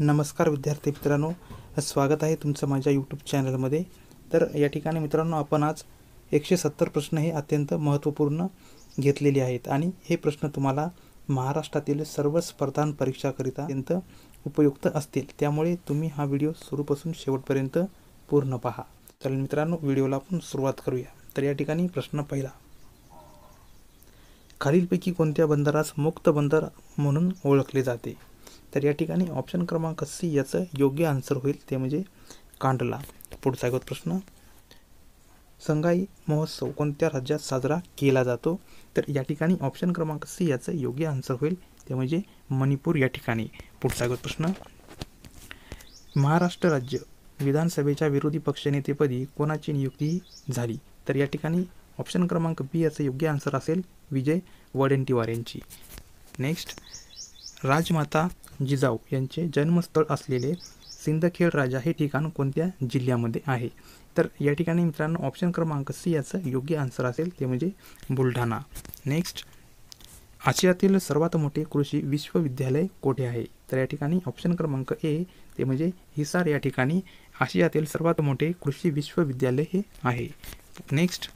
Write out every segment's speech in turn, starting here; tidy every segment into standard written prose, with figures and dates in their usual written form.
नमस्कार विद्यार्थी मित्रांनो, स्वागत आहे तुमचं माझ्या यूट्यूब चॅनलमध्ये। तर या ठिकाणी मित्रांनो आपण आज 170 प्रश्न हे अत्यंत महत्त्वपूर्ण घेतलेले आहेत आणि हे प्रश्न तुम्हाला महाराष्ट्रातील सर्व स्पर्धा परीक्षाकरिता अत्यंत उपयुक्त असतील, त्यामुळे तुम्ही हा व्हिडिओ सुरूपासून शेवटपर्यंत पूर्ण पहा। तर मित्रांनो व्हिडिओला आपण सुरुवात करूया। तर या ठिकाणी प्रश्न पहिला, खालीलपैकी कोणत्या बंदरास मुक्त बंदर म्हणून ओळखले जाते? तर या ठिकाणी ऑप्शन क्रमांक सी याचं योग्य आन्सर होईल, ते म्हणजे कांडला। पुढचा प्रश्न, संगाई महोत्सव कोणत्या राज्यात साजरा केला जातो? तर या ठिकाणी ऑप्शन क्रमांक सी याचं योग्य आन्सर होईल, ते म्हणजे मणिपूर या ठिकाणी। पुढचा प्रश्न, महाराष्ट्र राज्य विधानसभेच्या विरोधी पक्षनेतेपदी कोणाची नियुक्ती झाली? तर या ठिकाणी ऑप्शन क्रमांक बी याचं योग्य आन्सर असेल विजय वडेट्टीवार यांची। नेक्स्ट, राजमाता जिजाऊ यांचे जन्मस्थळ असलेले सिंदखेड राजा हे ठिकाण कोणत्या जिल्ह्यामध्ये आहे? तर या ठिकाणी मित्रांनो ऑप्शन क्रमांक सी याचं योग्य आन्सर असेल, ते म्हणजे बुलढाणा। नेक्स्ट, आशियातील सर्वात मोठे कृषी विश्वविद्यालय कोठे आहे? तर या ठिकाणी ऑप्शन क्रमांक ए ते म्हणजे हिसार या ठिकाणी आशियातील सर्वात मोठे कृषी विश्वविद्यालय हे आहे। नेक्स्ट,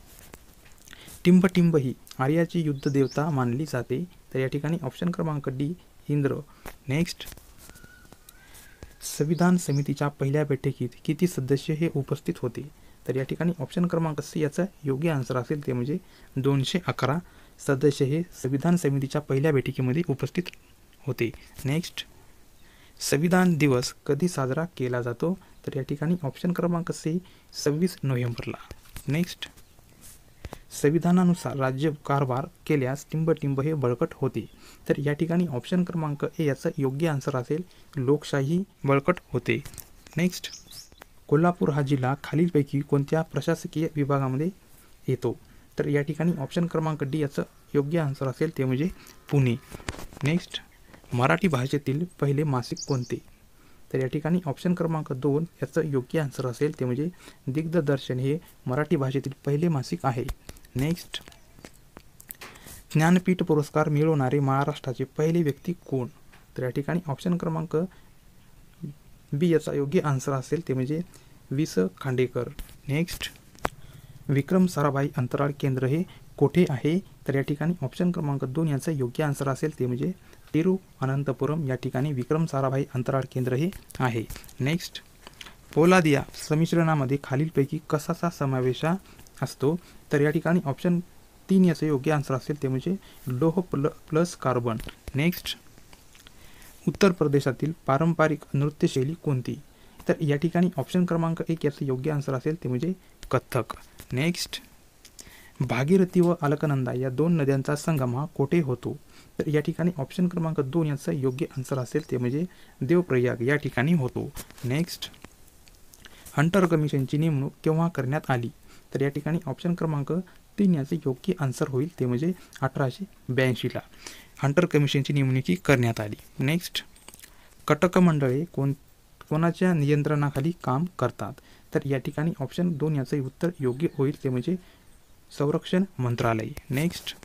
टिंबटिंब ही आर्याची युद्ध देवता मानली जाते? तर या ठिकाणी ऑप्शन क्रमांक डी इंद्र। नेक्स्ट, संविधान समितीच्या पहिल्या बैठकीत किती सदस्य हे उपस्थित होते? तर या ठिकाणी ऑप्शन क्रमांक सी याचा योग्य आन्सर असेल, ते म्हणजे 211 सदस्य हे संविधान समितीच्या पहिल्या बैठकीमध्ये उपस्थित होते। नेक्स्ट, संविधान दिवस कधी साजरा केला जातो? तर या ठिकाणी ऑप्शन क्रमांक सी 26 नोव्हेंबरला। नेक्स्ट, संविधानानुसार राज्य कारभार केल्यास टिंबटिंब हे बळकट होते? तर या ठिकाणी ऑप्शन क्रमांक ए याचं योग्य आन्सर असेल लोकशाही बळकट होते। नेक्स्ट, कोल्हापूर हा जिल्हा खालीलपैकी कोणत्या प्रशासकीय विभागामध्ये येतो? तर या ठिकाणी ऑप्शन क्रमांक डी याचं योग्य आन्सर असेल, ते म्हणजे पुणे। नेक्स्ट, मराठी भाषेतील पहिले मासिक कोणते? तर या ठिकाणी ऑप्शन क्रमांक 2 याचं योग्य आन्सर असेल, ते म्हणजे दिग्दर्शन हे मराठी भाषेतील पहिले मासिक आहे। नेक्स्ट, ज्ञानपीठ पुरस्कार मिळवणारे महाराष्ट्राचे पहिले व्यक्ती कोण? तर या ठिकाणी ऑप्शन क्रमांक बी याचा योग्य आन्सर असेल, ते म्हणजे वि.स. खांडेकर। नेक्स्ट, विक्रम साराभाई अंतराळ केंद्र हे कोठे आहे? तर या ठिकाणी ऑप्शन क्रमांक 2 याचं योग्य आन्सर असेल, ते म्हणजे तिरुअनंतपुरम या ठिकाणी विक्रम साराभाई अंतराळ केंद्र हे आहे। नेक्स्ट, पोलादिया संमिश्रणामध्ये खालीलपैकी कशाचा समावेश असतो? तर या ठिकाणी ऑप्शन 3 याचं योग्य आन्सर असेल, ते म्हणजे लोह प्लस कार्बन। नेक्स्ट, उत्तर प्रदेशातील पारंपरिक नृत्यशैली कोणती? तर या ठिकाणी ऑप्शन क्रमांक 1 याचं योग्य आन्सर असेल, ते म्हणजे कथ्थक। नेक्स्ट, भागीरथी व अलकनंदा या दोन नद्यांचा संगम हा कोठे होतो? तर या ठिकाणी ऑप्शन क्रमांक 2 याचं योग्य आन्सर असेल, ते म्हणजे देवप्रयाग या ठिकाणी होतो। नेक्स्ट, हंटर कमिशनची नेमणूक केव्हा करण्यात आली? तर या ठिकाणी ऑप्शन क्रमांक 3 याचे योग्य आन्सर होईल, ते म्हणजे 1882ला हंटर कमिशनची नेमणूक करण्यात आली। नेक्स्ट, कटक मंडळे कोणाच्या नियंत्रणाखाली काम करतात? तर या ठिकाणी ऑप्शन 2 याचे उत्तर योग्य होईल, ते म्हणजे संरक्षण मंत्रालय। नेक्स्ट,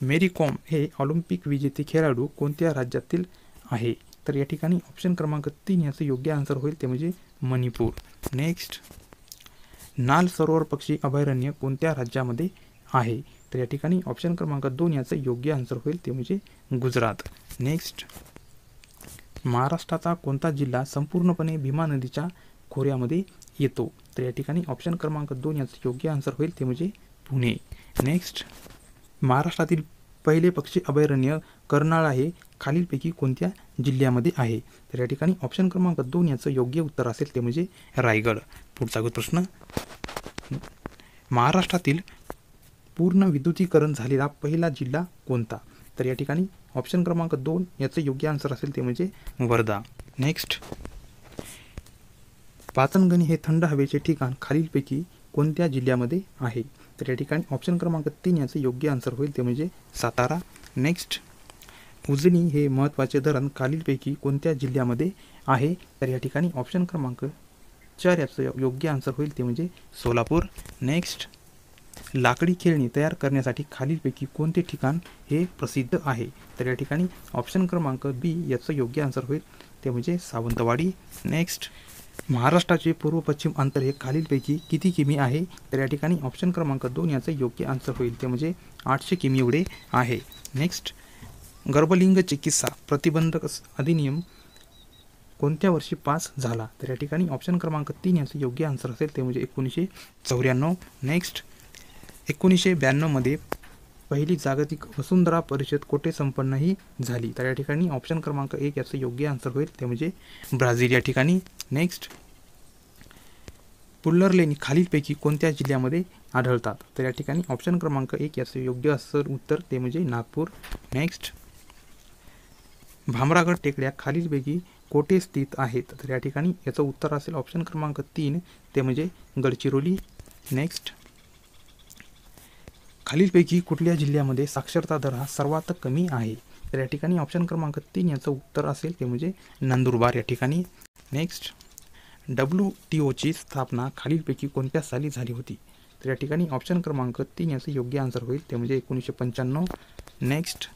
मेरी कॉम हे ऑलिम्पिक विजेते खेळाडू कोणत्या राज्यातील आहे? तर या ठिकाणी ऑप्शन क्रमांक 3 याचे योग्य आन्सर होईल, ते म्हणजे मणिपूर। नेक्स्ट, नाल सरोवर पक्षी अभयारण्य कोणत्या राज्यामध्ये आहे? तर या ठिकाणी ऑप्शन क्रमांक 2 याचं योग्य आन्सर होईल, ते म्हणजे गुजरात। नेक्स्ट, महाराष्ट्राचा कोणता जिल्हा संपूर्णपणे भीमा नदीच्या खोऱ्यामध्ये येतो? तर या ठिकाणी ऑप्शन क्रमांक 2 याचं योग्य आन्सर होईल, ते म्हणजे पुणे। नेक्स्ट, महाराष्ट्रातील पहिले पक्षी अभयारण्य कर्नाळा हे खालीलपैकी कोणत्या जिल्ह्यामध्ये आहे? तर या ठिकाणी ऑप्शन क्रमांक 2 याचं योग्य उत्तर असेल, ते म्हणजे रायगड। पुढचा प्रश्न, महाराष्ट्रातील पूर्ण विद्युतीकरण झालेला पहिला जिल्हा कोणता? तर या ठिकाणी ऑप्शन क्रमांक 2 याचं योग्य आन्सर असेल, ते म्हणजे वर्धा। नेक्स्ट, पाचनगणी हे थंड हवेचे ठिकाण खालीलपैकी कोणत्या जिल्ह्यामध्ये आहे? तर या ठिकाणी ऑप्शन क्रमांक 3 याचं योग्य आन्सर होईल, ते म्हणजे सातारा। नेक्स्ट, उजनी हे महत्त्वाचे धरण खालीलपैकी कोणत्या जिल्ह्यामध्ये आहे? तर या ठिकाणी ऑप्शन क्रमांक 4 याचं योग्य आन्सर होईल, ते म्हणजे सोलापूर। नेक्स्ट, लाकडी खेळणी तयार करण्यासाठी खालीलपैकी कोणते ठिकाण हे प्रसिद्ध आहे? तर या ठिकाणी ऑप्शन क्रमांक बी याचं योग्य आन्सर होईल, ते म्हणजे सावंतवाडी. नेक्स्ट, महाराष्ट्राचे पूर्व पश्चिम अंतर हे खालीलपैकी किती किमी आहे? तर या ठिकाणी ऑप्शन क्रमांक 2 याचं योग्य आन्सर होईल, ते म्हणजे 800 किमी एवढे आहे. नेक्स्ट, गर्भलिंग चिकित्सा प्रतिबंधक अधिनियम कोणत्या वर्षी पास झाला? तर या ठिकाणी ऑप्शन क्रमांक 3 याचं योग्य आन्सर असेल, ते म्हणजे 1994. नेक्स्ट, 1992 मध्ये पहिली जागतिक वसुंधरा परिषद कोठे संपन्नही झाली? तर या ठिकाणी ऑप्शन क्रमांक 1 याचं योग्य आन्सर होईल, ते म्हणजे ब्राझील या ठिकाणी. नेक्स्ट, पुल्लर लेणी खालीलपैकी कोणत्या जिल्ह्यामध्ये आढळतात? तर या ठिकाणी ऑप्शन क्रमांक 1 याचं योग्य असेल उत्तर, ते म्हणजे नागपूर. नेक्स्ट, भामरागड टेकड्या खालीलपैकी कोठे स्थित आहेत? तर या ठिकाणी याचं उत्तर असेल ऑप्शन क्रमांक 3, ते म्हणजे गडचिरोली. नेक्स्ट, खालीलपैकी कुठल्या जिल्ह्यामध्ये साक्षरता दर हा सर्वात कमी आहे? तर या ठिकाणी ऑप्शन क्रमांक 3 याचं उत्तर असेल, ते म्हणजे नंदुरबार या ठिकाणी. नेक्स्ट, WTOची स्थापना खालीलपैकी कोणत्या साली झाली होती? तर या ठिकाणी ऑप्शन क्रमांक 3 याचं योग्य आन्सर होईल, ते म्हणजे 1995. नेक्स्ट,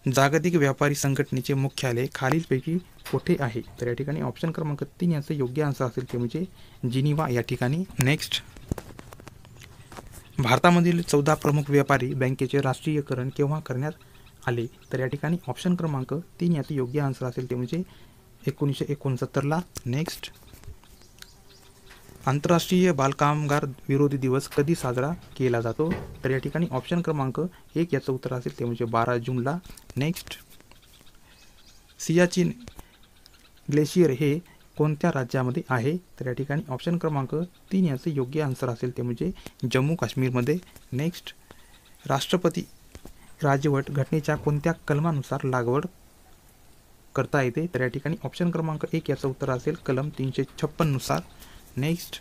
जागतिक व्यापारी संघटनेचे मुख्यालय खालीलपैकी कोठे आहे? तर या ठिकाणी ऑप्शन क्रमांक 3 याचं योग्य आन्सर असेल, ते म्हणजे जिनिव्हा या ठिकाणी. नेक्स्ट, भारतामधील 14 प्रमुख व्यापारी बँकेचे राष्ट्रीयकरण केव्हा करण्यात आले? तर या ठिकाणी ऑप्शन क्रमांक 3 याचं योग्य आन्सर असेल, ते म्हणजे 1969. नेक्स्ट, आंतरराष्ट्रीय बालकामगार विरोधी दिवस कधी साजरा केला जातो? तर या ठिकाणी ऑप्शन क्रमांक 1 याचं उत्तर असेल, ते म्हणजे 12 जूनला. नेक्स्ट, सियाचीन ग्लेशियर हे कोणत्या राज्यामध्ये आहे? तर या ठिकाणी ऑप्शन क्रमांक 3 याचं योग्य आन्सर असेल, ते म्हणजे जम्मू काश्मीरमध्ये. नेक्स्ट, राष्ट्रपती राजवट घटनेच्या कोणत्या कलमानुसार लागवड करता येते? तर या ठिकाणी ऑप्शन क्रमांक 1 याचं उत्तर असेल कलम 356 नुसार. नेक्स्ट,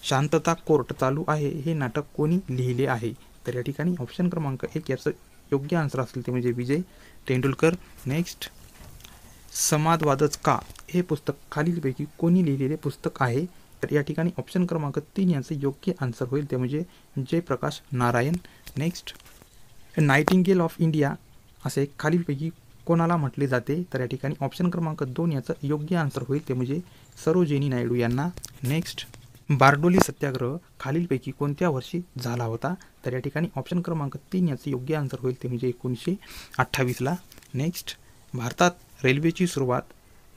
शांतता कोर्ट चालू आहे हे नाटक कोणी लिहिले आहे? तर या ठिकाणी ऑप्शन क्रमांक 1 याचं योग्य आन्सर असेल, ते म्हणजे विजय तेंडुलकर. नेक्स्ट, संवादवादच का हे पुस्तक खालीलपैकी कोणी लिहिलेले पुस्तक आहे? तर या ठिकाणी ऑप्शन क्रमांक 3 याचं योग्य आन्सर होईल, ते म्हणजे Jayprakash Narayan. Next, nightingale of India असे खालीलपैकी कोणाला म्हटले जाते? तर या ठिकाणी ऑप्शन क्रमांक 2 याचं योग्य आन्सर होईल, ते म्हणजे सरोजिनी नायडू यांना. नेक्स्ट, बारडोली सत्याग्रह खालीलपैकी कोणत्या वर्षी झाला होता? तर या ठिकाणी ऑप्शन क्रमांक 3 याचं योग्य आन्सर होईल, ते म्हणजे 1928ला. नेक्स्ट, भारतात रेल्वेची सुरुवात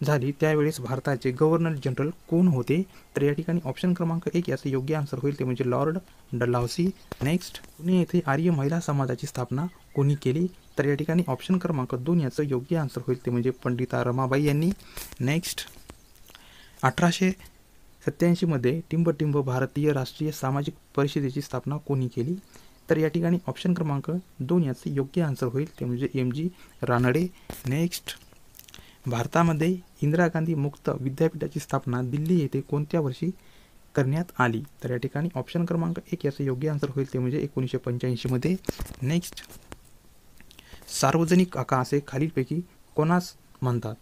झाली त्यावेळेस भारताचे गव्हर्नर जनरल कोण होते? तर या ठिकाणी ऑप्शन क्रमांक 1 याचं योग्य आन्सर होईल, ते म्हणजे लॉर्ड डलहौसी. नेक्स्ट, पुणे येथे आर्य महिला समाजाची स्थापना कोणी केली? तर या ठिकाणी ऑप्शन क्रमांक 2 याचं योग्य आन्सर होईल, ते म्हणजे पंडिता रमाबाई यांनी. नेक्स्ट, 1887 मध्ये टिंबटिंब भारतीय राष्ट्रीय सामाजिक परिषदेची स्थापना कोणी केली? तर या ठिकाणी ऑप्शन क्रमांक 2 याचं योग्य आन्सर होईल, ते म्हणजे MG रानडे. नेक्स्ट, भारतामध्ये इंदिरा गांधी मुक्त विद्यापीठाची स्थापना दिल्ली येथे कोणत्या वर्षी करण्यात आली? तर या ठिकाणी ऑप्शन क्रमांक 1 याचं योग्य आन्सर होईल, ते म्हणजे 1985 मध्ये. नेक्स्ट, सार्वजनिक काका असे खालीलपैकी कोणास म्हणतात?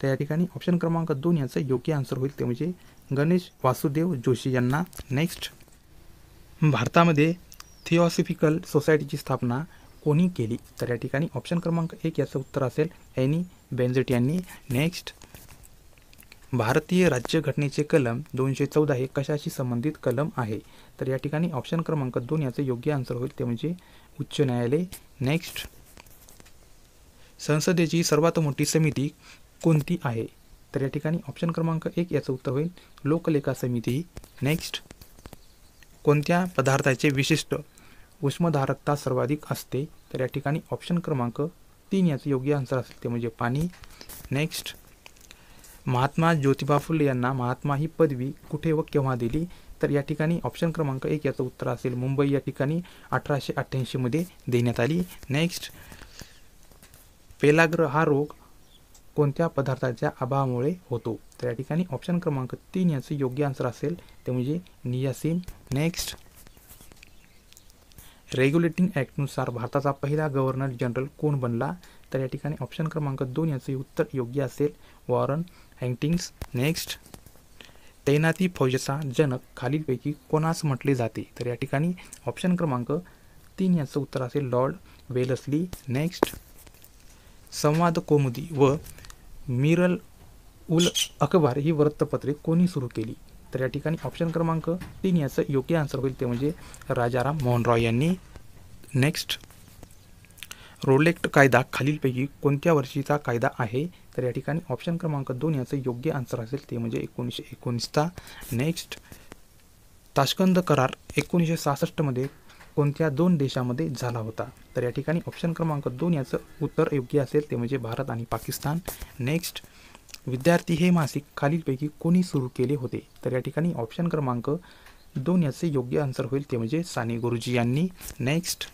तर या ठिकाणी ऑप्शन क्रमांक 2 याचं योग्य आन्सर होईल, ते म्हणजे गणेश वासुदेव जोशी यांना. नेक्स्ट, भारतामध्ये थिओसॉफिकल सोसायटीची स्थापना कोणी केली? तर या ठिकाणी ऑप्शन क्रमांक 1 याचं उत्तर असेल एनी बेनेट यांनी. नेक्स्ट, भारतीय राज्यघटनेचे कलम 214 हे कशाशी संबंधित कलम आहे? तर या ठिकाणी ऑप्शन क्रमांक 2 याचं योग्य आन्सर होईल, ते म्हणजे उच्च न्यायालय. नेक्स्ट, संसदेची सर्वात मोठी समिती कोणती आहे? तर या ठिकाणी ऑप्शन क्रमांक 1 याचं उत्तर होईल लोकलेखा समिती. नेक्स्ट, कोणत्या पदार्थाचे विशिष्ट उष्मधारकता सर्वाधिक असते? तर या ठिकाणी ऑप्शन क्रमांक 3 याचं योग्य आन्सर असेल, ते म्हणजे पाणी. नेक्स्ट, महात्मा ज्योतिबा फुले यांना महात्मा ही पदवी कुठे व केव्हा दिली? तर या ठिकाणी ऑप्शन क्रमांक 1 याचं उत्तर असेल मुंबई या ठिकाणी 1888 मध्ये देण्यात आली. नेक्स्ट, पेलाग्र हा रोग कोणत्या पदार्थाच्या अभावामुळे होतो? तर या ठिकाणी ऑप्शन क्रमांक 3 याचं योग्य आन्सर असेल, ते म्हणजे नियासिन. नेक्स्ट, रेग्युलेटिंग ॲक्टनुसार भारताचा पहिला गव्हर्नर जनरल कोण बनला? तर या ठिकाणी ऑप्शन क्रमांक 2 याचे उत्तर योग्य असेल वॉरन हेस्टिंग्ज. नेक्स्ट, तैनाती फौजेचा जनक खालीलपैकी कोणास म्हटले जाते? तर या ठिकाणी ऑप्शन क्रमांक 3 याचं उत्तर असेल लॉर्ड वेलस्ली. नेक्स्ट, संवाद कौमुदी व मिरल उल अखबार ही वृत्तपत्रे कोणी सुरू केली? तर या ठिकाणी ऑप्शन क्रमांक 3 याचं योग्य आन्सर होईल ते म्हणजे राजाराम मोहन रॉय यांनी. नेक्स्ट, रोलेक्ट कायदा खालीलपैकी कोणत्या वर्षीचा कायदा आहे? तर या ठिकाणी ऑप्शन क्रमांक 2 याचं योग्य आन्सर असेल ते म्हणजे 1919चा. नेक्स्ट, ताशकंद करार 1966 मध्ये कोणत्या 2 देशामध्ये झाला होता? तर या ठिकाणी ऑप्शन क्रमांक 2 याचं उत्तर योग्य असेल ते म्हणजे भारत आणि पाकिस्तान. नेक्स्ट, विद्यार्थी हे मासिक खालीलपैकी कोणी सुरू केले होते? तर या ठिकाणी ऑप्शन क्रमांक 2 याचे योग्य आन्सर होईल ते म्हणजे साने गुरुजी यांनी. नेक्स्ट,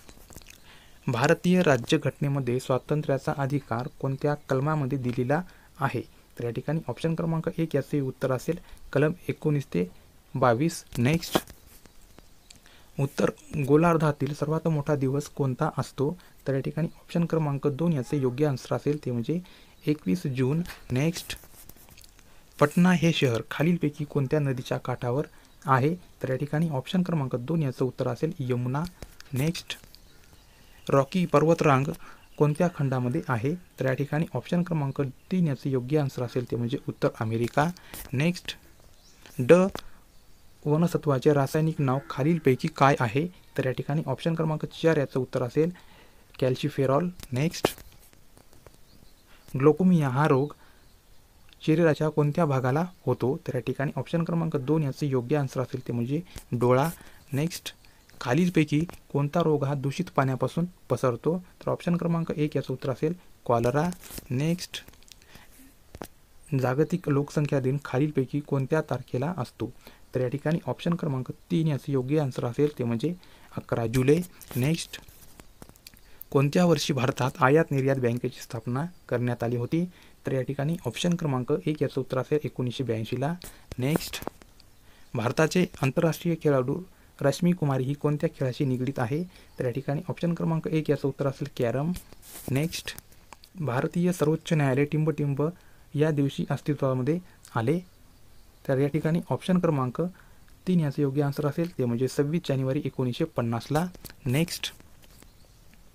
भारतीय राज्यघटनेमध्ये स्वातंत्र्याचा अधिकार कोणत्या कलमामध्ये दिलेला आहे? तर या ठिकाणी ऑप्शन क्रमांक 1 याचे उत्तर असेल कलम 19 ते 22. नेक्स्ट, उत्तर गोलार्धातील सर्वात मोठा दिवस कोणता असतो? तर या ठिकाणी ऑप्शन क्रमांक 2 याचे योग्य आन्सर असेल ते म्हणजे 21 जून. नेक्स्ट, पटना हे शहर खालीलपैकी कोणत्या नदीच्या काठावर आहे? तर या ठिकाणी ऑप्शन क्रमांक 2 याचं उत्तर असेल यमुना. नेक्स्ट, रॉकी पर्वतरांग कोणत्या खंडामध्ये आहे? तर या ठिकाणी ऑप्शन क्रमांक 3 याचे योग्य आन्सर असेल ते म्हणजे उत्तर अमेरिका. नेक्स्ट, वनसत्वाचे रासायनिक नाव खालीलपैकी काय आहे? तर या ठिकाणी ऑप्शन क्रमांक 4 याचं उत्तर असेल कॅल्शिफेरॉल. नेक्स्ट, ग्लुकोमिया हा रोग शरीराच्या कोणत्या भागाला होतो? तर या ठिकाणी ऑप्शन क्रमांक 2 याचे योग्य आन्सर असेल ते म्हणजे डोळा. नेक्स्ट, खालीलपैकी कोणता रोग हा दूषित पाण्यापासून पसरतो? तर ऑप्शन क्रमांक 1 याचं उत्तर असेल कॉलरा. नेक्स्ट, जागतिक लोकसंख्या दिन खालीलपैकी कोणत्या तारखेला असतो? तर या ठिकाणी ऑप्शन क्रमांक 3 याचे योग्य आन्सर असेल ते म्हणजे 11 जुलै. नेक्स्ट, कोणत्या वर्षी भारतात आयात निर्यात बँकेची स्थापना करण्यात आली होती? तर या ठिकाणी ऑप्शन क्रमांक 1 याचं उत्तर असेल 1982ला. नेक्स्ट, भारताचे आंतरराष्ट्रीय खेळाडू रश्मी कुमारी ही कोणत्या खेळाशी निगडीत आहे? तर या ठिकाणी ऑप्शन क्रमांक 1 याचं उत्तर असेल कॅरम. नेक्स्ट, भारतीय सर्वोच्च न्यायालय टिंबटिंब या दिवशी अस्तित्वामध्ये आले? तर या ठिकाणी ऑप्शन क्रमांक 3 याचं योग्य आन्सर असेल ते म्हणजे 26 जानेवारी 1950ला. नेक्स्ट,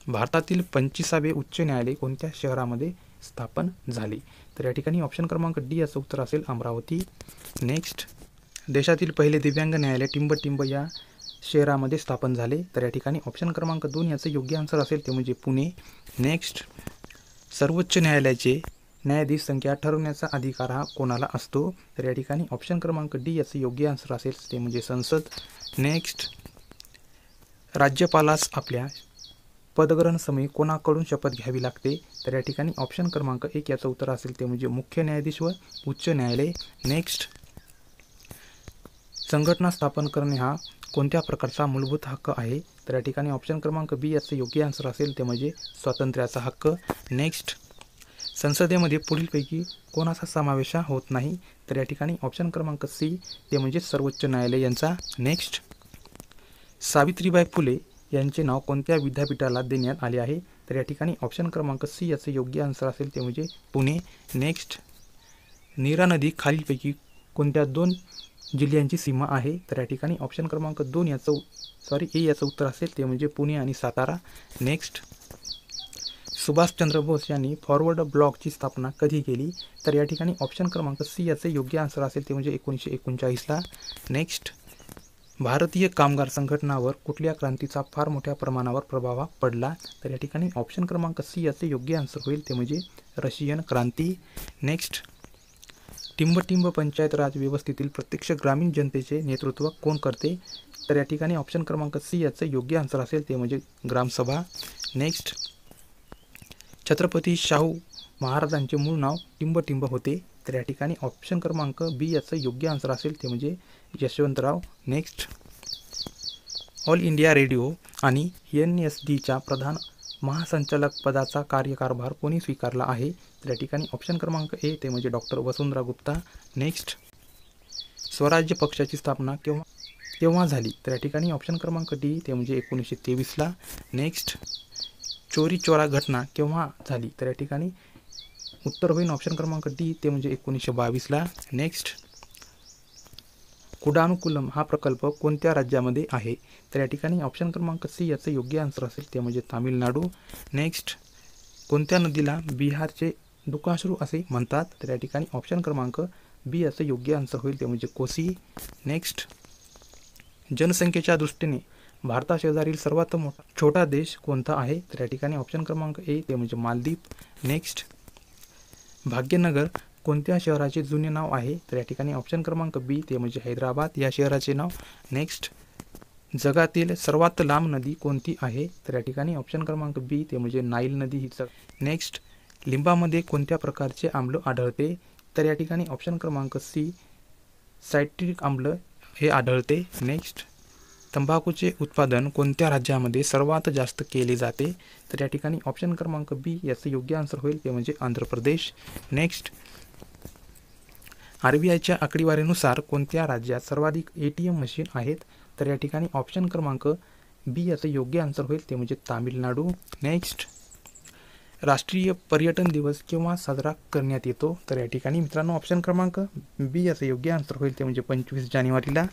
भारतातील 25वे उच्च न्यायालय कोणत्या शहरामध्ये स्थापन झाले? तर या ठिकाणी ऑप्शन क्रमांक डी याचं उत्तर असेल अमरावती. नेक्स्ट, देशातील पहिले दिव्यांग न्यायालय टिंबटिंब या शहरामध्ये स्थापन झाले? तर या ठिकाणी ऑप्शन क्रमांक 2 याचं योग्य आन्सर असेल ते म्हणजे पुणे. नेक्स्ट, सर्वोच्च न्यायालयाचे न्यायाधीश संख्या ठरवण्याचा अधिकार हा कोणाला असतो? तर या ठिकाणी ऑप्शन क्रमांक डी याचं योग्य आन्सर असेल ते म्हणजे संसद. नेक्स्ट, राज्यपालास आपल्या पदग्रहण समयी कोणाकडून शपथ घ्यावी लागते? तर या ठिकाणी ऑप्शन क्रमांक 1 याचं उत्तर असेल ते म्हणजे मुख्य न्यायाधीश व उच्च न्यायालय. नेक्स्ट, संघटना स्थापन करणे हा कोणत्या प्रकारचा मूलभूत हक्क आहे? तर या ठिकाणी ऑप्शन क्रमांक बी याचं योग्य आन्सर असेल ते म्हणजे स्वातंत्र्याचा हक्क. नेक्स्ट, संसदेमध्ये पुढीलपैकी कोणाचा समावेश होत नाही? तर या ठिकाणी ऑप्शन क्रमांक सी ते म्हणजे सर्वोच्च न्यायालय यांचा. नेक्स्ट, सावित्रीबाई फुले यांचे नाव कोणत्या विद्यापीठाला देण्यात आले आहे? तर या ठिकाणी ऑप्शन क्रमांक सी याचे योग्य आन्सर असेल ते म्हणजे पुणे. नेक्स्ट, नीरा नदी खालीलपैकी कोणत्या 2 जिल्ह्यांची सीमा आहे? तर या ठिकाणी ऑप्शन क्रमांक 2 याचं ए याचं उत्तर असेल ते म्हणजे पुणे आणि सातारा. नेक्स्ट, सुभाषचंद्र बोस यांनी फॉरवर्ड ब्लॉकची स्थापना कधी केली? तर या ठिकाणी ऑप्शन क्रमांक सी याचे योग्य आन्सर असेल ते म्हणजे 1939ला. नेक्स्ट, भारतीय कामगार संघटनावर कुठल्या क्रांतीचा फार मोठ्या प्रमाणावर प्रभाव पडला? तर या ठिकाणी ऑप्शन क्रमांक सी याचे योग्य आन्सर होईल ते म्हणजे रशियन क्रांती. नेक्स्ट, टिंबटिंब पंचायत राज व्यवस्थेतील प्रत्यक्ष ग्रामीण जनतेचे नेतृत्व कोण करते? तर या ठिकाणी ऑप्शन क्रमांक सी याचे योग्य आन्सर असेल ते म्हणजे ग्रामसभा. नेक्स्ट, छत्रपती शाहू महाराजांचे मूळ नाव टिंबटिंब होते? तर या ठिकाणी ऑप्शन क्रमांक बी याचं योग्य आन्सर असेल ते म्हणजे Yashwantrao. Next, all India radio आणि NSDच्या प्रधान महासंचालक पदाचा कार्यकारभार कोणी स्वीकारला आहे? तर या ठिकाणी ऑप्शन क्रमांक ए ते म्हणजे डॉक्टर वसुंधरा गुप्ता. नेक्स्ट, स्वराज्य पक्षाची स्थापना केव्हा झाली? तर या ठिकाणी ऑप्शन क्रमांक डी ते म्हणजे 1923ला. नेक्स्ट, चोरी चोरा घटना केव्हा झाली? तर या ठिकाणी उत्तर होईल ऑप्शन क्रमांक डी ते म्हणजे 1922ला. नेक्स्ट, कुडानुकुलम हा प्रकल्प कोणत्या राज्यामध्ये आहे? तर या ठिकाणी ऑप्शन क्रमांक सी याचं योग्य आन्सर असेल ते म्हणजे तामिळनाडू. नेक्स्ट, कोणत्या नदीला बिहारचे दुःखाश्रू असे म्हणतात, तर या ठिकाणी ऑप्शन क्रमांक बी असं योग्य आन्सर होईल, ते म्हणजे कोसी. नेक्स्ट, जनसंख्येच्या दृष्टीने भारताशेजारील सर्वात छोटा देश कोणता आहे, तर या ठिकाणी ऑप्शन क्रमांक ए, ते म्हणजे मालदीव. नेक्स्ट, भाग्यनगर कोणत्या शहराचे जुने नाव आहे, तर या ठिकाणी ऑप्शन क्रमांक बी, ते म्हणजे हैदराबाद या शहराचे नाव. नेक्स्ट, जगातील सर्वात लांब नदी कोणती आहे, तर या ठिकाणी ऑप्शन क्रमांक बी, ते म्हणजे नाईल नदी ही. नेक्स्ट, लिंबामध्ये कोणत्या प्रकारचे आम्ल आढळते, तर या ठिकाणी ऑप्शन क्रमांक सी, सायट्रिक आम्ल हे आढळते. नेक्स्ट, तंबाखूचे उत्पादन कोणत्या राज्यामध्ये सर्वात जास्त केले जाते, तर या ठिकाणी ऑप्शन क्रमांक बी याचं योग्य आन्सर होईल, ते म्हणजे आंध्र प्रदेश. नेक्स्ट, RBIच्या आकडेवारीनुसार कोणत्या राज्यात सर्वाधिक ATM मशीन आहेत, तर या ठिकाणी ऑप्शन क्रमांक बी याचं योग्य आन्सर होईल, ते म्हणजे तामिळनाडू. नेक्स्ट, राष्ट्रीय पर्यटन दिवस केव्हा साजरा करण्यात येतो, तर या ठिकाणी मित्रांनो ऑप्शन क्रमांक बी याचं योग्य आन्सर होईल, ते म्हणजे 25 जानेवारीला.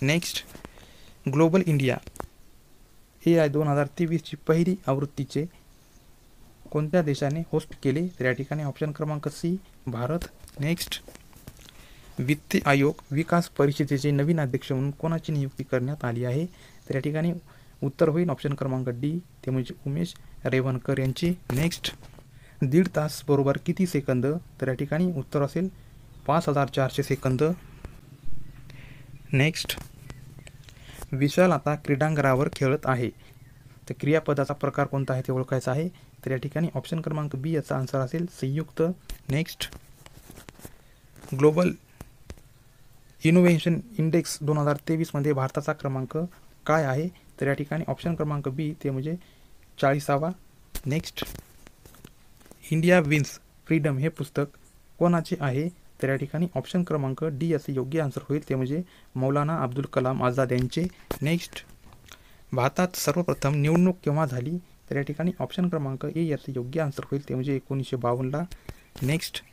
नेक्स्ट, ग्लोबल इंडिया AI 2023ची पहिली आवृत्तीचे कोणत्या देशाने होस्ट केले, तर या ठिकाणी ऑप्शन क्रमांक सी, भारत. नेक्स्ट, वित्त आयोग विकास परिषदेचे नवीन अध्यक्ष म्हणून कोणाची नियुक्ती करण्यात आली आहे, तर या ठिकाणी उत्तर होईल ऑप्शन क्रमांक डी, ते म्हणजे उमेश रेवणकर यांची. नेक्स्ट, 1.5 तास बरोबर किती सेकंद, तर या ठिकाणी उत्तर असेल 5400 सेकंद. नेक्स्ट, विशाल आता क्रीडांगणावर खेळत आहे, तर क्रियापदाचा प्रकार कोणता आहे ते ओळखायचा आहे, तर या ठिकाणी ऑप्शन क्रमांक बी याचा आन्सर असेल संयुक्त. नेक्स्ट, ग्लोबल इनोव्हेशन इंडेक्स 2023मध्ये भारताचा क्रमांक काय आहे, तर या ठिकाणी ऑप्शन क्रमांक बी, ते म्हणजे 40वा. नेक्स्ट, इंडिया विन्स फ्रीडम हे पुस्तक कोणाचे आहे, तर या ठिकाणी ऑप्शन क्रमांक डी असे योग्य आन्सर होईल, ते म्हणजे मौलाना अब्दुल कलाम आझाद यांचे. नेक्स्ट, भारतात सर्वप्रथम निवडणूक केव्हा झाली, तर या ठिकाणी ऑप्शन क्रमांक ए याचे योग्य आन्सर होईल, ते म्हणजे 1952ला. नेक्स्ट,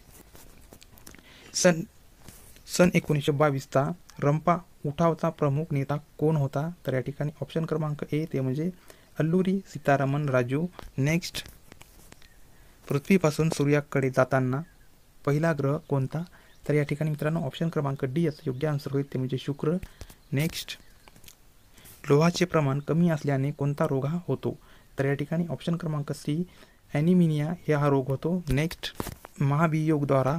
सन 1922चा रंपा उठावचा प्रमुख नेता कोण होता, तर या ठिकाणी ऑप्शन क्रमांक ए, ते म्हणजे अल्लुरी सीतारामन राजू. नेक्स्ट, पृथ्वीपासून सूर्याकडे जाताना पहिला ग्रह कोणता, तर या ठिकाणी मित्रांनो ऑप्शन क्रमांक डी याचं योग्य आन्सर होईल, ते म्हणजे शुक्र. नेक्स्ट, लोहाचे प्रमाण कमी असल्याने कोणता रोग हा होतो, तर या ठिकाणी ऑप्शन क्रमांक सी, ॲनिमिनिया हे हा रोग होतो. नेक्स्ट, महाभियोगद्वारा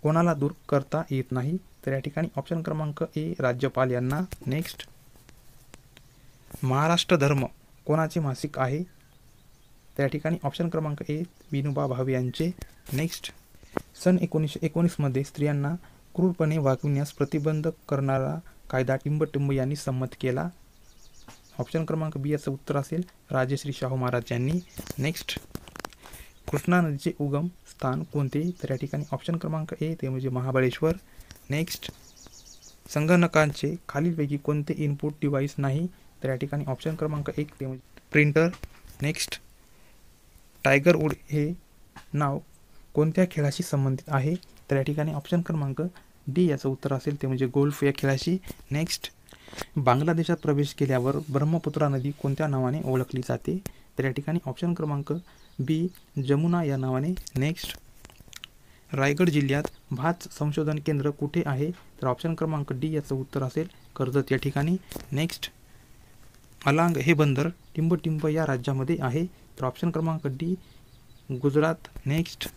कोणाला दूर करता येत नाही, तर या ठिकाणी ऑप्शन क्रमांक ए, राज्यपाल यांना. नेक्स्ट, महाराष्ट्र धर्म कोणाचे मासिक आहे, तर या ठिकाणी ऑप्शन क्रमांक ए, विनोबा भावे यांचे. नेक्स्ट, सन 1919मध्ये स्त्रियांना क्रूरपणे वागविण्यास प्रतिबंध करणारा कायदा टिंबटिंब यांनी संमत केला, ऑप्शन क्रमांक बी याचं उत्तर असेल राजश्री शाहू महाराज यांनी. नेक्स्ट, कृष्णा नदीचे उगम स्थान कोणते, तर या ठिकाणी ऑप्शन क्रमांक ए, ते म्हणजे महाबळेश्वर. नेक्स्ट, संगणकांचे खालीलपैकी कोणते इनपुट डिव्हाइस नाही, तर या ठिकाणी ऑप्शन क्रमांक 1, ते म्हणजे प्रिंटर. नेक्स्ट, टायगर वूड हे नाव कोणत्या खेळाशी संबंधित आहे, तर या ठिकाणी ऑप्शन क्रमांक डी याचं उत्तर असेल, ते म्हणजे गोल्फ या खेळाशी. नेक्स्ट, बांगलादेशात प्रवेश केल्यावर ब्रह्मपुत्रा नदी कोणत्या नावाने ओळखली जाते, तर या ठिकाणी ऑप्शन क्रमांक बी, जमुना या नावाने. नेक्स्ट, रायगड जिल्ह्यात भात संशोधन केंद्र कुठे आहे, तर ऑप्शन क्रमांक डी याचं उत्तर असेल कर्जत या ठिकाणी. नेक्स्ट, अलांग हे बंदर टिंबटिंब या राज्यामध्ये आहे, तर ऑप्शन क्रमांक डी, गुजरात. नेक्स्ट,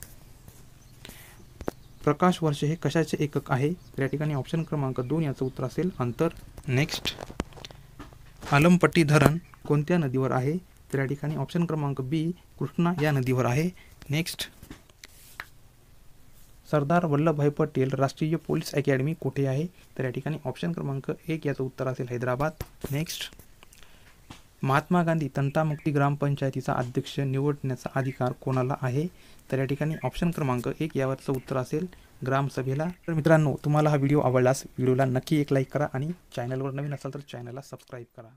प्रकाश वर्ष हे कशाचे एकक आहे, तर या ठिकाणी ऑप्शन क्रमांक 2 याचं उत्तर असेल अंतर. नेक्स्ट, आलमपट्टी धरण कोणत्या नदीवर आहे, तर या ठिकाणी ऑप्शन क्रमांक बी, कृष्णा या नदीवर आहे. नेक्स्ट, सरदार वल्लभभाई पटेल राष्ट्रीय पोलीस अकॅडमी कुठे आहे, तर या ठिकाणी ऑप्शन क्रमांक 1 याचं उत्तर असेल हैदराबाद. नेक्स्ट, महात्मा गांधी तंटामुक्ती ग्रामपंचायतीचा अध्यक्ष निवडण्याचा अधिकार कोणाला आहे, तर या ठिकाणी ऑप्शन क्रमांक 1 यावरचं उत्तर असेल ग्रामसभेला. तर मित्रांनो, तुम्हाला हा व्हिडिओ आवडल्यास व्हिडिओला नक्की एक लाईक करा आणि चॅनलवर नवीन असाल तर चॅनलला सबस्क्राईब करा.